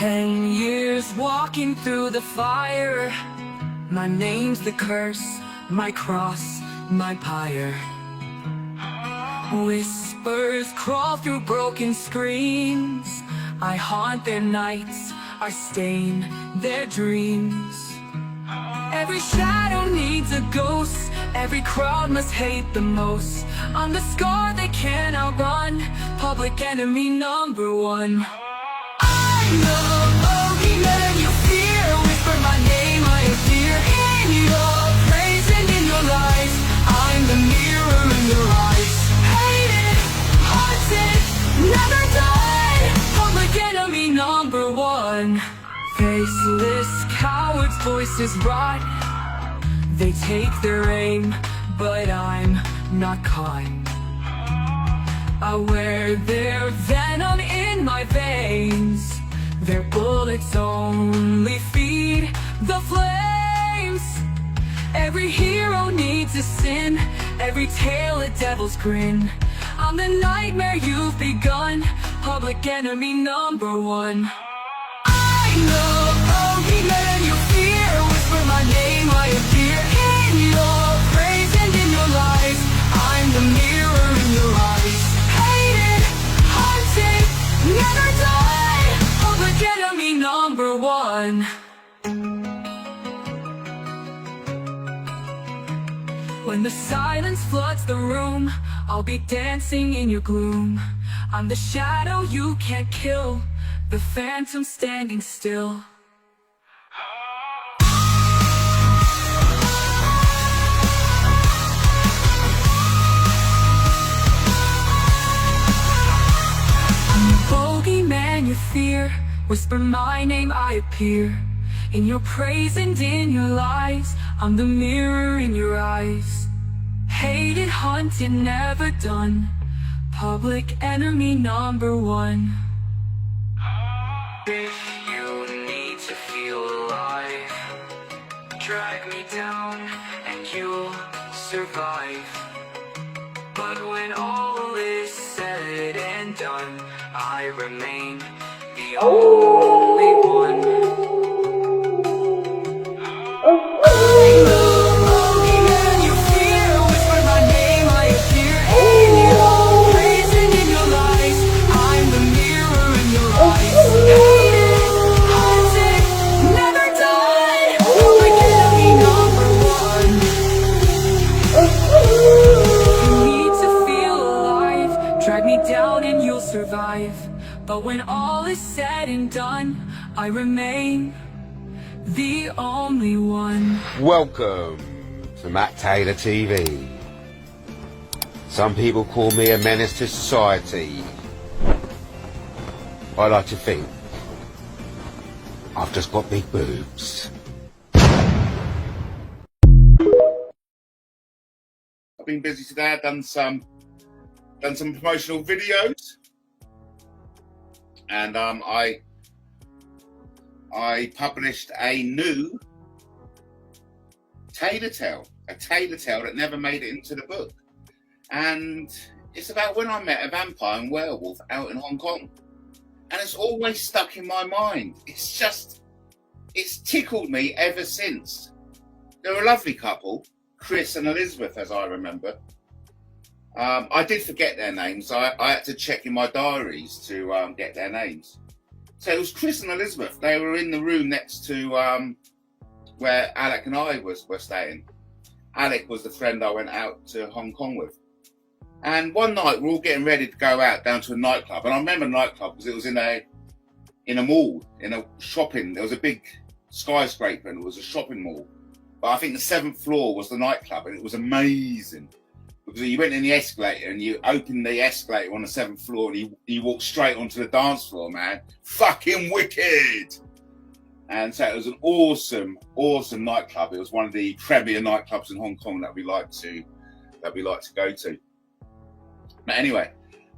10 years walking through the fire. My name's the curse, my cross, my pyre. Whispers crawl through broken screens. I haunt their nights, I stain their dreams. Every shadow needs a ghost, every crowd must hate the most. I'm the scar they can't outrun, public enemy number one. I'm the bogeyman you fear, whisper my name, I appear in your praise and in your lies. I'm the mirror in your eyes, hated, haunted, never die, public enemy number one. Faceless cowards, voices rot, they take their aim, but I'm not kind. I wear their venom in my veins, their bullets only feed the flames. Every hero needs a sin, every tale a devil's grin. I'm the nightmare you've begun, public enemy number one. I'm the bogeyman you fear, whisper my name, I appear in your praise and in your lies. I'm the mirror in your eyes, hated, haunted, never die, public enemy number one. When the silence floods the room, I'll be dancing in your gloom. I'm the shadow you can't kill, the phantom standing still. I'm the bogeyman you fear, whisper my name, I appear in your praise and in your lies. I'm the mirror in your eyes, hated, hunted, never done, public enemy number one. If you need to feel alive, drag me down and you'll survive. But when all is said and done, I remain the only one. I'm the bogeyman you fear, whisper my name, I appear in your praise and in your lies. I'm the mirror in your eyes, hated, haunted, never die, public enemy number one. You need to feel alive, drag me down and you'll survive. But when all is said and done, I remain the only one. Welcome to MattTaylorTV. Some people call me a menace to society. I like to think I've just got big boobs. I've been busy today. I've done some promotional videos, and I published a new tailor tale, a tailor tale that never made it into the book, and it's about when I met a vampire and werewolf out in Hong Kong, and it's always stuck in my mind. It's tickled me ever since. They're a lovely couple, Chris and Elizabeth, as I remember. I did forget their names. I had to check in my diaries to get their names. So it was Chris and Elizabeth. They were in the room next to where Alec and I were staying. Alec was the friend I went out to Hong Kong with. And one night we're all getting ready to go out down to a nightclub. And I remember a nightclub because it was in a mall, in a shopping. There was a big skyscraper and it was a shopping mall. But I think the 7th floor was the nightclub, and it was amazing. Because you went in the escalator and you opened the escalator on the 7th floor and you walked straight onto the dance floor, man. Fucking wicked! And so it was an awesome, awesome nightclub. It was one of the premier nightclubs in Hong Kong that we like to go to. But anyway,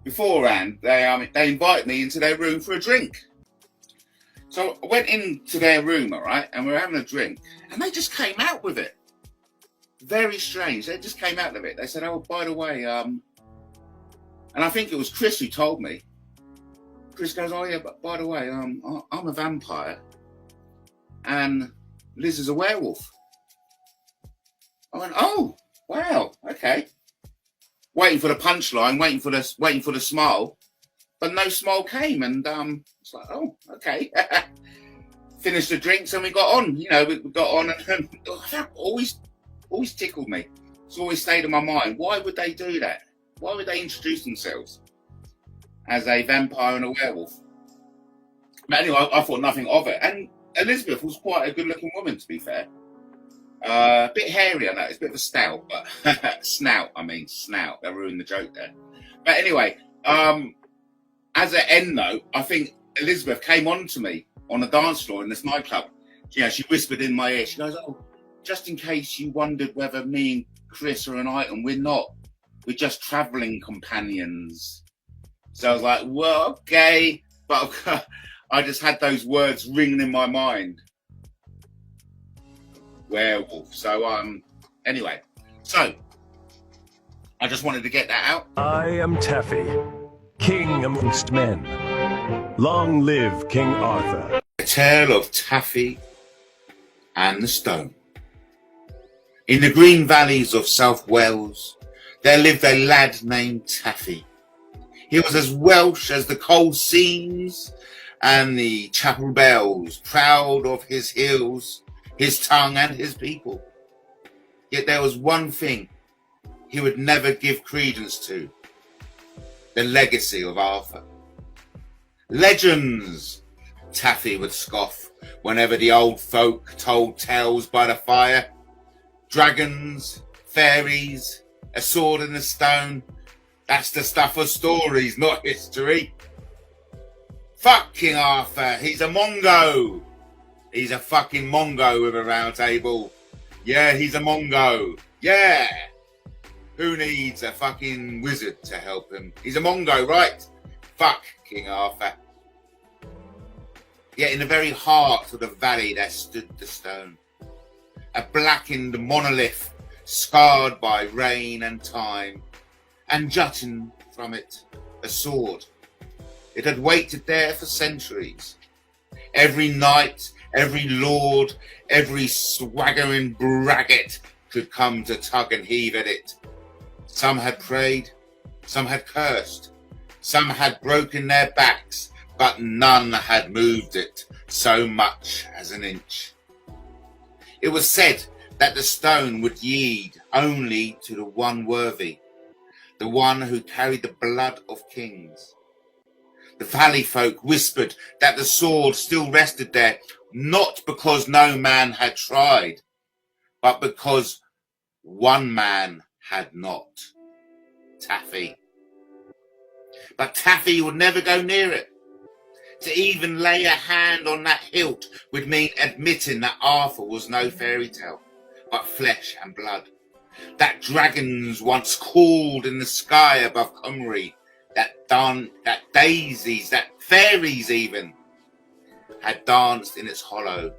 beforehand, they invited me into their room for a drink. So I went into their room, all right, and we were having a drink, and they just came out with it. Very strange. They just came out of it. They said, "Oh, by the way," and I think it was Chris who told me. Chris goes, oh yeah, but by the way, I'm a vampire and Liz is a werewolf. I went, oh, wow, okay. Waiting for the punchline, waiting for the smile, but no smile came, and it's like, oh, okay. Finished the drinks and we got on. You know, we got on, and that always tickled me. It's always stayed in my mind. Why would they do that? Why would they introduce themselves as a vampire and a werewolf? But anyway, I thought nothing of it. And Elizabeth was quite a good-looking woman, to be fair. A bit hairy, I know. It's a bit of a snout, but snout. I ruined the joke there. But anyway, as an end note, I think Elizabeth came on to me on a dance floor in this nightclub. You know, she whispered in my ear. She goes, "Oh, just in case you wondered whether me and Chris are an item, we're not. We're just travelling companions." So I was like, "Well, okay," but I just had those words ringing in my mind. Werewolf. So anyway, so I just wanted to get that out. I am Taffy, king amongst men. Long live King Arthur. A tale of Taffy and the Stone. In the green valleys of South Wales, there lived a lad named Taffy. He was as Welsh as the cold seams and the chapel bells, proud of his hills, his tongue and his people. Yet there was one thing he would never give credence to: the legacy of Arthur. Legends, Taffy would scoff whenever the old folk told tales by the fire. Dragons, fairies, a sword and a stone, that's the stuff of stories, not history. Fuck King Arthur, he's a Mongo. He's a fucking Mongo with a round table. Yeah, he's a Mongo. Yeah. Who needs a fucking wizard to help him? He's a Mongo, right? Fuck King Arthur. Yet in the very heart of the valley there stood the stone. A blackened monolith, scarred by rain and time, and jutting from it a sword. It had waited there for centuries. Every knight, every lord, every swaggering braggart could come to tug and heave at it. Some had prayed, some had cursed, some had broken their backs, but none had moved it so much as an inch. It was said that the stone would yield only to the one worthy, the one who carried the blood of kings. The valley folk whispered that the sword still rested there, not because no man had tried, but because one man had not. Taffy. But Taffy would never go near it. To even lay a hand on that hilt would mean admitting that Arthur was no fairy tale, but flesh and blood. That dragons once called in the sky above Cymru, that daisies, that fairies even, had danced in its hollow,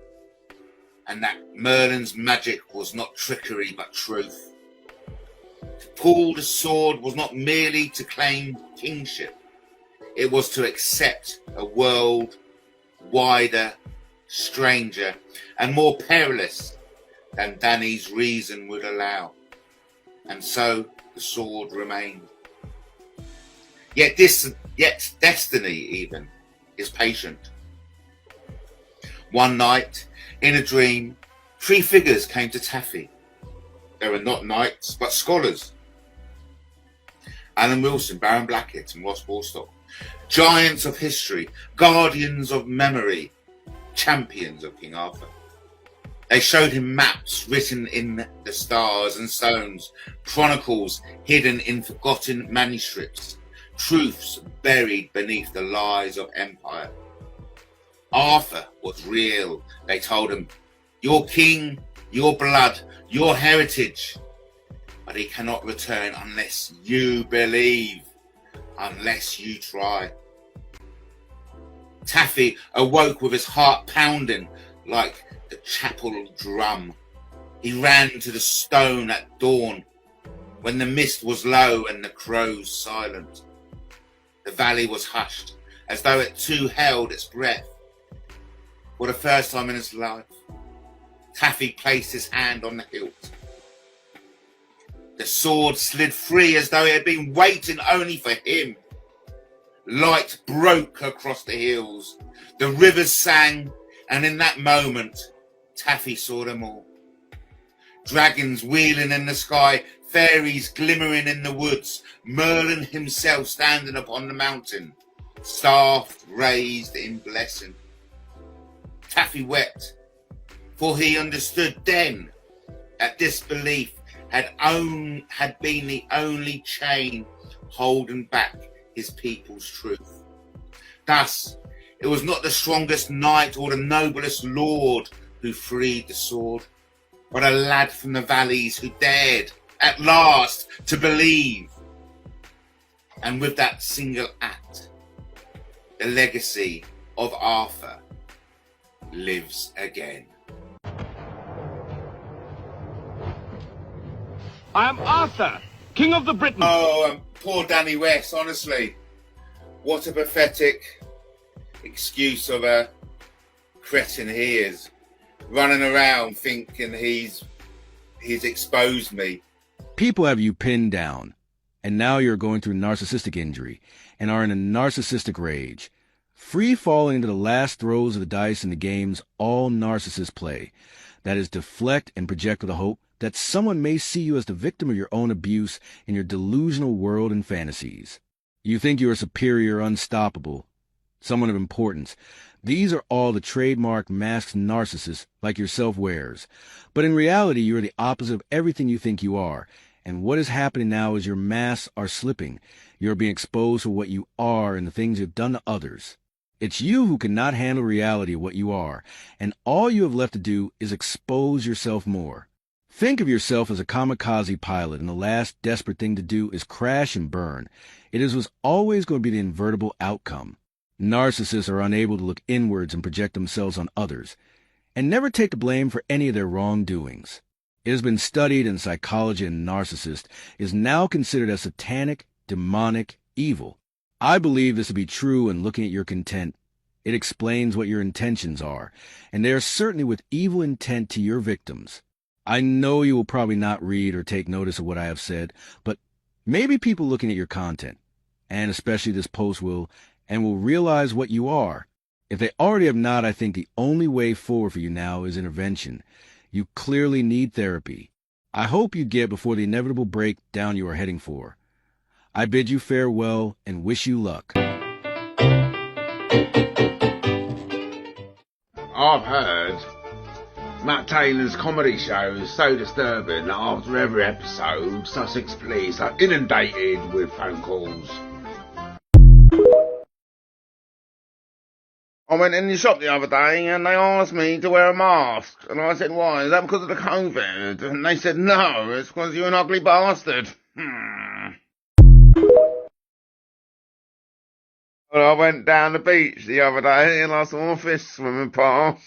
and that Merlin's magic was not trickery but truth. To pull the sword was not merely to claim kingship, it was to accept a world wider, stranger, and more perilous than Danny's reason would allow. And so the sword remained. Yet destiny even is patient. One night, in a dream, 3 figures came to Taffy. They were not knights, but scholars. Alan Wilson, Baron Blackett, and Ross Bostock. Giants of history, guardians of memory, champions of King Arthur. They showed him maps written in the stars and stones, chronicles hidden in forgotten manuscripts, truths buried beneath the lies of empire. Arthur was real, they told him. Your king, your blood, your heritage. But he cannot return unless you believe, unless you try. Taffy awoke with his heart pounding like the chapel drum. He ran to the stone at dawn, when the mist was low and the crows silent. The valley was hushed, as though it too held its breath. For the first time in his life, Taffy placed his hand on the hilt. The sword slid free as though it had been waiting only for him. Light broke across the hills. The rivers sang, and in that moment, Taffy saw them all. Dragons wheeling in the sky, fairies glimmering in the woods, Merlin himself standing upon the mountain, staff raised in blessing. Taffy wept, for he understood then that disbelief had been the only chain holding back his people's truth. Thus, it was not the strongest knight or the noblest lord who freed the sword, but a lad from the valleys who dared, at last, to believe. And with that single act, the legacy of Arthur lives again. I am Arthur, King of the Britons. Oh, poor Danny West, honestly. What a pathetic excuse of a cretin he is. Running around thinking he's exposed me. People have you pinned down, and now you're going through narcissistic injury and are in a narcissistic rage. Free falling into the last throws of the dice in the games all narcissists play. That is, deflect and project with the hope that someone may see you as the victim of your own abuse in your delusional world and fantasies. You think you are superior, unstoppable, someone of importance. These are all the trademark masked narcissists like yourself wears. But in reality, you are the opposite of everything you think you are. And what is happening now is your masks are slipping. You are being exposed for what you are and the things you've done to others. It's you who cannot handle reality of what you are, and all you have left to do is expose yourself more. Think of yourself as a kamikaze pilot, and the last desperate thing to do is crash and burn. It was always going to be the inevitable outcome. Narcissists are unable to look inwards and project themselves on others, and never take the blame for any of their wrongdoings. It has been studied in psychology, and narcissist is now considered as satanic, demonic, evil. I believe this to be true, and looking at your content, it explains what your intentions are, and they are certainly with evil intent to your victims. I know you will probably not read or take notice of what I have said, but maybe people looking at your content, and especially this post will realize what you are. If they already have not, I think the only way forward for you now is intervention. You clearly need therapy. I hope you get before the inevitable breakdown you are heading for. I bid you farewell and wish you luck. I've heard Matt Taylor's comedy show is so disturbing that after every episode, Sussex police are inundated with phone calls. I went in the shop the other day and they asked me to wear a mask. And I said, why? Is that because of the COVID? And they said, no, it's because you're an ugly bastard. Well, I went down the beach the other day and I saw a fish swimming past,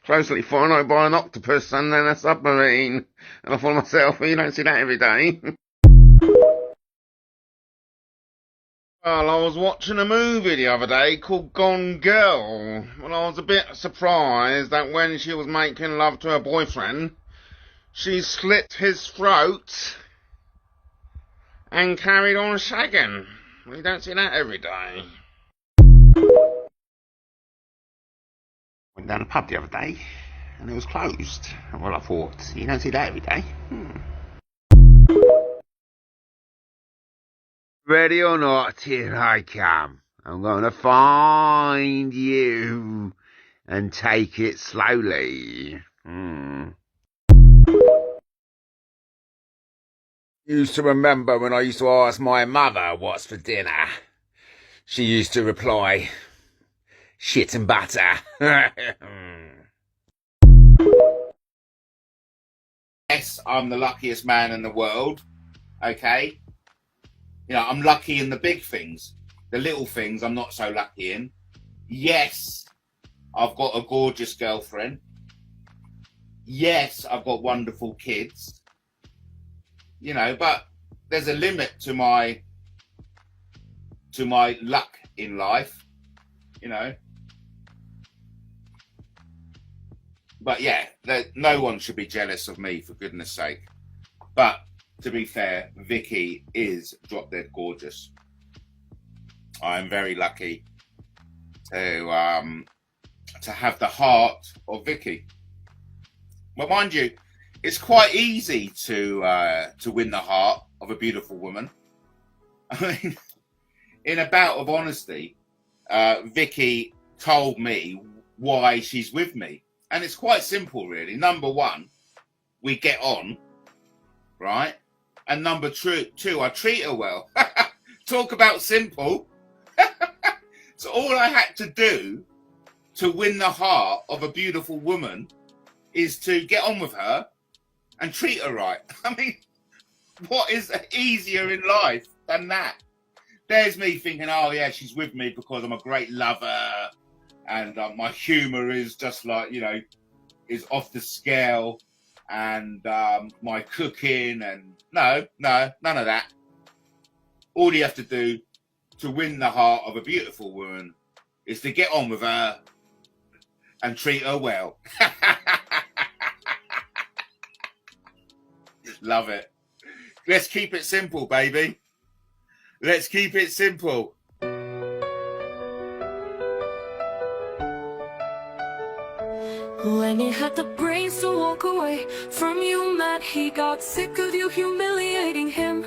closely followed by an octopus and then a submarine. And I thought to myself, well, you don't see that every day. Well, I was watching a movie the other day called Gone Girl. Well, I was a bit surprised that when she was making love to her boyfriend, she slit his throat and carried on shagging. Well, you don't see that every day. Went down the pub the other day and it was closed. Well, I thought, you don't see that every day. Ready or not, here I come. I'm going to find you and take it slowly. Used to remember when I used to ask my mother what's for dinner. She used to reply, shit and butter. Yes, I'm the luckiest man in the world, okay? You know, I'm lucky in the big things. The little things I'm not so lucky in. Yes, I've got a gorgeous girlfriend. Yes, I've got wonderful kids. You know, but there's a limit to my luck in life. you know. But yeah, no one should be jealous of me, for goodness sake. But to be fair, Vicky is drop dead gorgeous. I'm very lucky to have the heart of Vicky. Well, mind you, it's quite easy to win the heart of a beautiful woman. I mean, in a bout of honesty, Vicky told me why she's with me. And it's quite simple, really. Number one, we get on, right? And number two, I treat her well. Talk about simple. So all I had to do to win the heart of a beautiful woman is to get on with her and treat her right. I mean, what is easier in life than that? There's me thinking, oh yeah, she's with me because I'm a great lover and my humour is just like, you know, is off the scale, and my cooking, and no, none of that. All you have to do to win the heart of a beautiful woman is to get on with her and treat her well. Love it. Let's keep it simple, baby. Let's keep it simple. When he had the brains to walk away from you, Matt, he got sick of you humiliating him.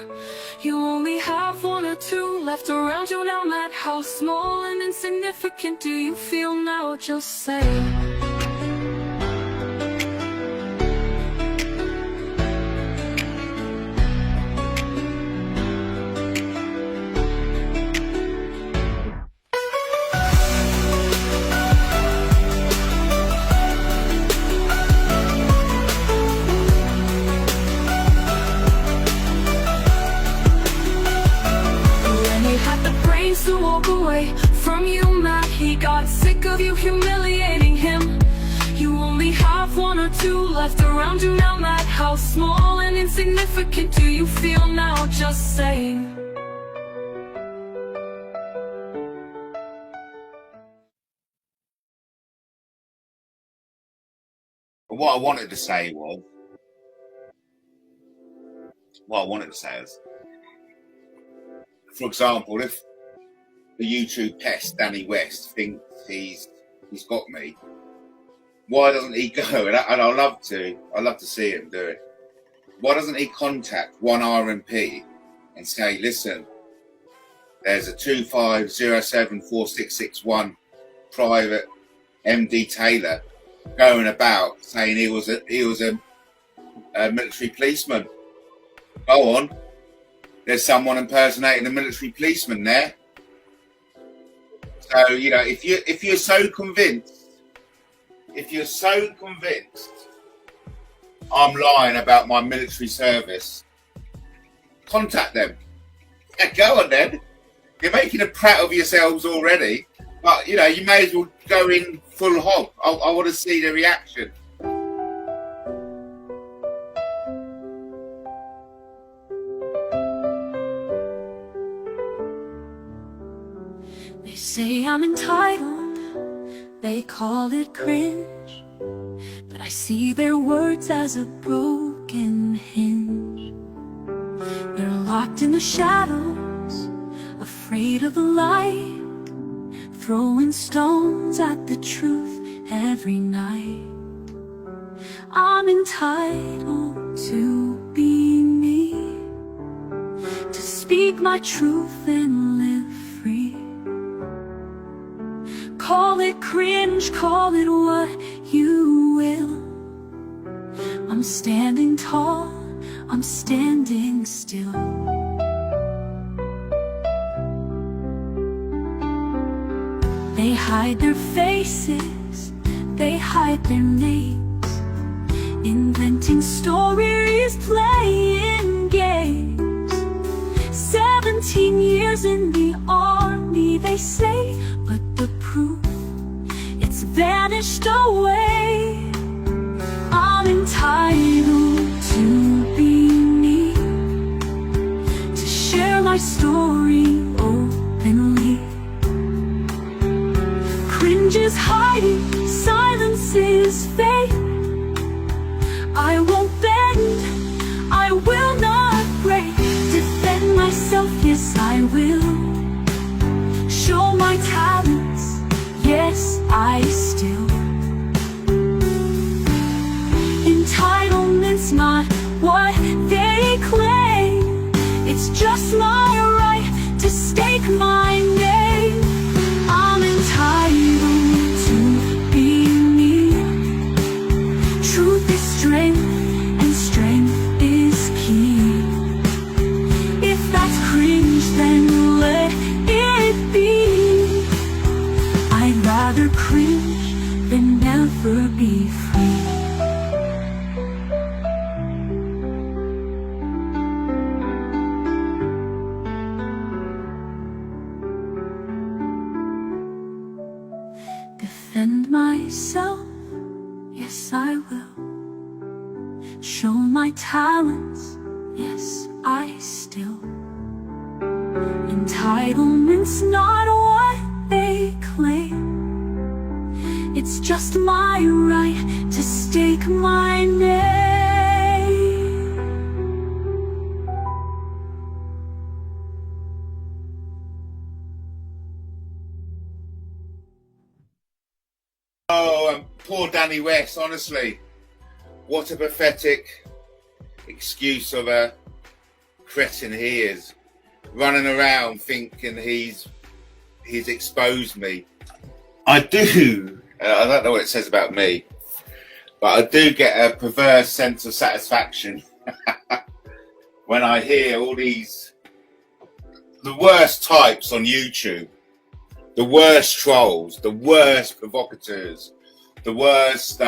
You only have one or two left around you now, Matt. How small and insignificant do you feel now? Just say. To walk away from you, Matt, he got sick of you humiliating him. You only have one or two left around you now, Matt. How small and insignificant do you feel now? Just saying. What I wanted to say is, for example, if the YouTube pest Danny West thinks he's got me, why doesn't he go? And I'd love to see him do it. Why doesn't he contact one RMP and say, listen, there's a 25074661 private MD Taylor going about saying he was a military policeman. Go on, there's someone impersonating a military policeman there. So, you know, if you're so convinced I'm lying about my military service, contact them. Yeah, go on then. You're making a prat of yourselves already, but you know, you may as well go in full hog. I want to see the reaction. They say I'm entitled, they call it cringe, but I see their words as a broken hinge. They're locked in the shadows, afraid of the light, throwing stones at the truth every night. I'm entitled to be me, to speak my truth and live free. Call it cringe, call it what you will. I'm standing tall, I'm standing still. They hide their faces, they hide their names, inventing stories, playing games. 17 years in the army, they say, but the proof, it's vanished away. I'm entitled to be me, to share my story openly. is hiding, silence is fate. I won't bend, I will not break. Defend myself, yes I will. Show my talents, yes I still. Entitlement's not what they claim. It's just my right to stake my name. I'm entitled to be me. Truth is strength, and strength is key. If that's cringe, then let it be. I'd rather cringe than never be free. Defend myself, yes I will. Show my talents, yes I still. Entitlement's not what they claim. It's just my right to stake my name. Oh, and poor Danny West, honestly. What a pathetic excuse of a cretin he is. Running around thinking he's exposed me. I don't know what it says about me, but I do get a perverse sense of satisfaction when I hear all these, the worst types on YouTube, the worst trolls, the worst provocateurs, the worst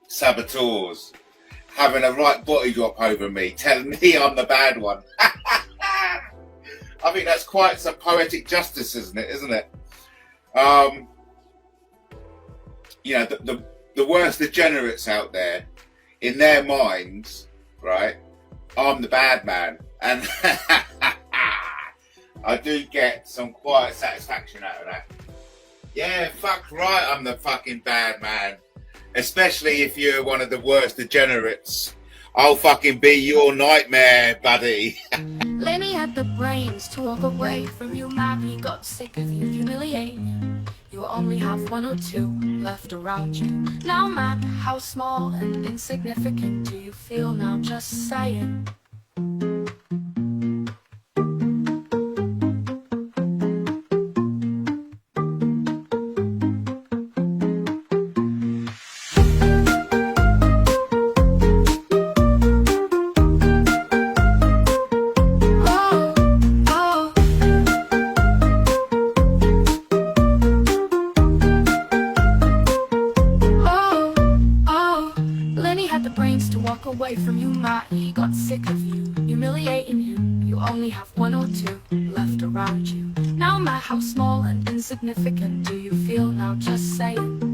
saboteurs, having a right body drop over me, telling me I'm the bad one. I think that's quite some poetic justice, isn't it? You know, the worst degenerates out there, in their minds, right, I'm the bad man. And I do get some quiet satisfaction out of that. Yeah, fuck right, I'm the fucking bad man. Especially if you're one of the worst degenerates. I'll fucking be your nightmare, buddy. Lenny had the brains to walk away from you, man. He got sick of you humiliating you. You only have one or two left around you. Now, man, how small and insignificant do you feel now? Just saying. Away from you, Matt, he got sick of you, humiliating you. You only have one or two left around you. Now, Matt, how small and insignificant do you feel now? Just saying.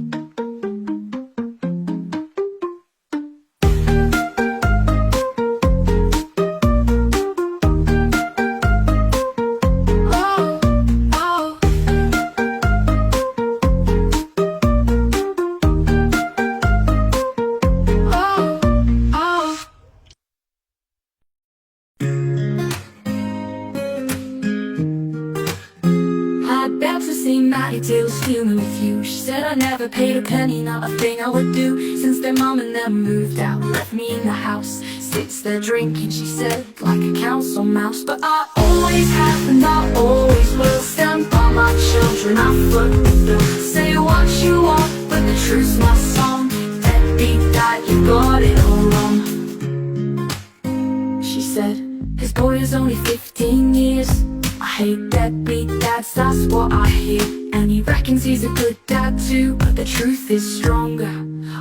MattTaylor's fuming with you. She said I never paid a penny, not a thing I would do. Since their mom and them moved out, left me in the house, sits there drinking, she said, like a council mouse. But I always have and I always will stand by my children. I foot the bill, say what you want, but the truth's my song. Deadbeat dad, you got it all wrong. She said, his boy is only 15 years. I hate deadbeat dads, that's what I hear. And he reckons he's a good dad too, but the truth is stronger,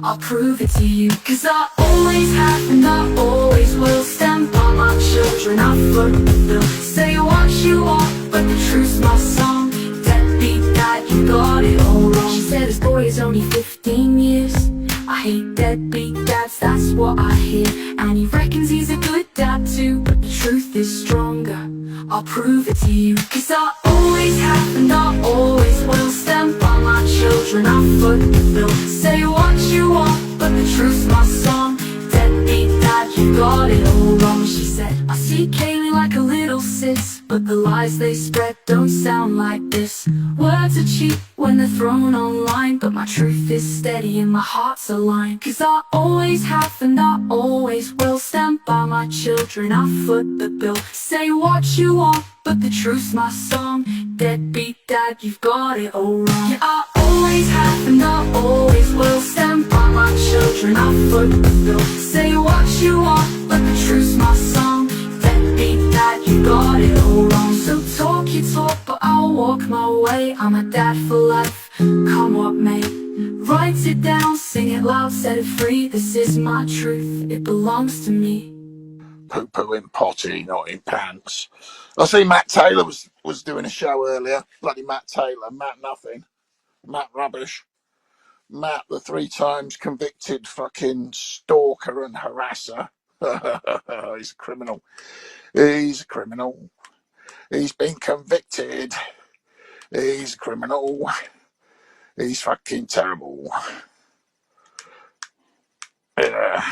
I'll prove it to you. Cause I always have and I always will stand by my children. I foot the bill, say what you want, but the truth's my song. Deadbeat dad, you got it all wrong. She said his boy is only 15 years. I hate deadbeat dads, that's what I hear. And he reckons he's a good dad too, but the truth is stronger, I'll prove it to you. Cause I always have and I always will stand by my children. treat Kaylee like a little sis, but the lies they spread don't sound like this. Words are cheap when they're thrown online, but my truth is steady and my heart's aligned. Cause I always have and I always will stand by my children, I foot the bill. Say what you want, but the truth's my song. Deadbeat dad, you've got it all wrong. Yeah, I always have and I always will stand by my children, I foot the bill. Say what you want, but the truth's my song. Deadbeat dad, you got it all wrong. So talk your talk, but I'll walk my way. I'm a dad for life, come what may. Write it down, sing it loud, set it free. This is my truth, it belongs to me. Poo-poo in potty, not in pants. I see Matt Taylor was doing a show earlier. Bloody Matt Taylor. Matt nothing. Matt rubbish. Matt, the 3 times convicted fucking stalker and harasser. He's a criminal. He's a criminal. He's been convicted. He's a criminal. He's fucking terrible. Yeah.